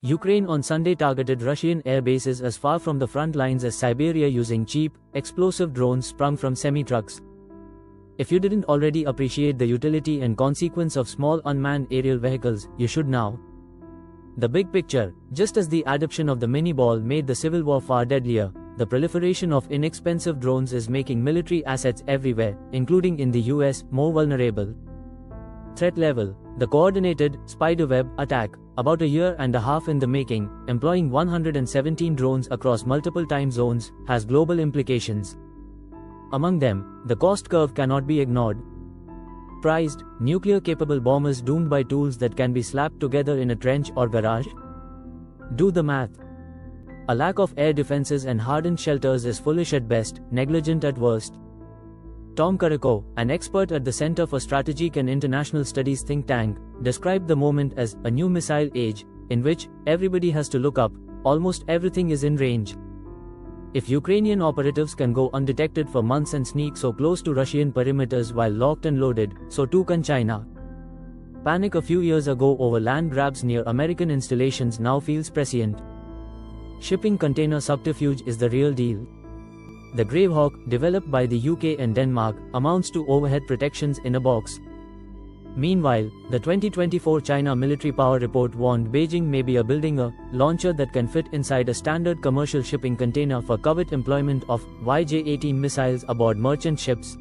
Ukraine on Sunday targeted Russian air bases as far from the front lines as Siberia using cheap, explosive drones sprung from semi-trucks. If you didn't already appreciate the utility and consequence of small unmanned aerial vehicles, you should now. The big picture: just as the adoption of the mini-ball made the civil war far deadlier, the proliferation of inexpensive drones is making military assets everywhere, including in the US, more vulnerable. Threat level: the coordinated Spiderweb attack, about a year and a half in the making, employing 117 drones across multiple time zones, has global implications. Among them, the cost curve cannot be ignored. Priced, nuclear-capable bombers doomed by tools that can be slapped together in a trench or garage? Do the math. A lack of air defenses and hardened shelters is foolish at best, negligent at worst. Tom Carrico, an expert at the Center for Strategic and International Studies think tank, described the moment as a new missile age, in which everybody has to look up, almost everything is in range. If Ukrainian operatives can go undetected for months and sneak so close to Russian perimeters while locked and loaded, so too can China. Panic a few years ago over land grabs near American installations now feels prescient. Shipping container subterfuge is the real deal. The Gravehawk, developed by the UK and Denmark, amounts to overhead protections in a box. Meanwhile, the 2024 China military power report warned Beijing may be building a launcher that can fit inside a standard commercial shipping container for covert employment of YJ-18 missiles aboard merchant ships.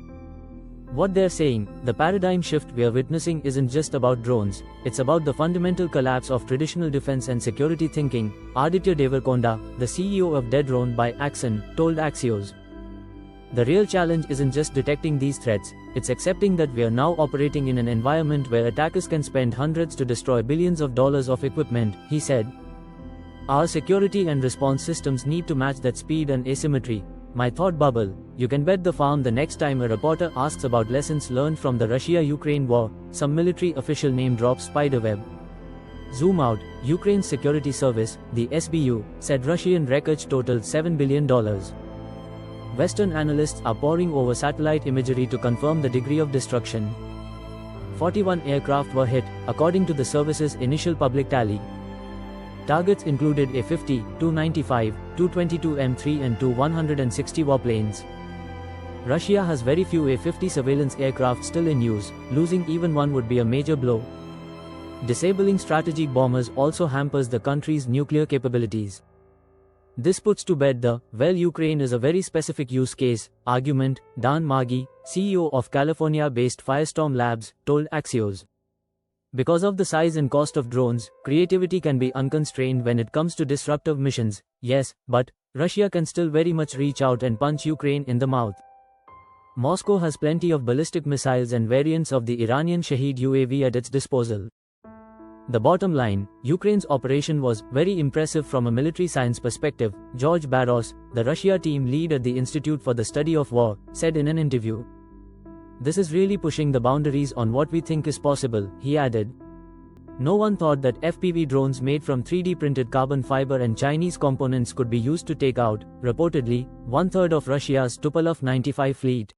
What they're saying: the paradigm shift we're witnessing isn't just about drones, it's about the fundamental collapse of traditional defense and security thinking, Aditya Devarakonda, the CEO of Deadrone by Axon, told Axios. The real challenge isn't just detecting these threats, it's accepting that we are now operating in an environment where attackers can spend hundreds to destroy billions of dollars of equipment, he said. Our security and response systems need to match that speed and asymmetry. My thought bubble: you can bet the farm the next time a reporter asks about lessons learned from the Russia-Ukraine war, some military official name drops Spiderweb. Zoom out: Ukraine's security service, the SBU, said Russian wreckage totaled $7 billion. Western analysts are poring over satellite imagery to confirm the degree of destruction. 41 aircraft were hit, according to the service's initial public tally. Targets included A-50, Tu-95, Tu-22 M3 and Tu-160 warplanes. Russia has very few A-50 surveillance aircraft still in use, losing even one would be a major blow. Disabling strategic bombers also hampers the country's nuclear capabilities. This puts to bed the "well, Ukraine is a very specific use case" argument, Dan Maggi, CEO of California-based Firestorm Labs, told Axios. Because of the size and cost of drones, creativity can be unconstrained when it comes to disruptive missions, yes, but Russia can still very much reach out and punch Ukraine in the mouth. Moscow has plenty of ballistic missiles and variants of the Iranian Shahed UAV at its disposal. The bottom line: Ukraine's operation was very impressive from a military science perspective, George Barros, the Russia team lead at the Institute for the Study of War, said in an interview. This is really pushing the boundaries on what we think is possible, he added. No one thought that FPV drones made from 3D printed carbon fiber and Chinese components could be used to take out, reportedly, one-third of Russia's Tupolev 95 fleet.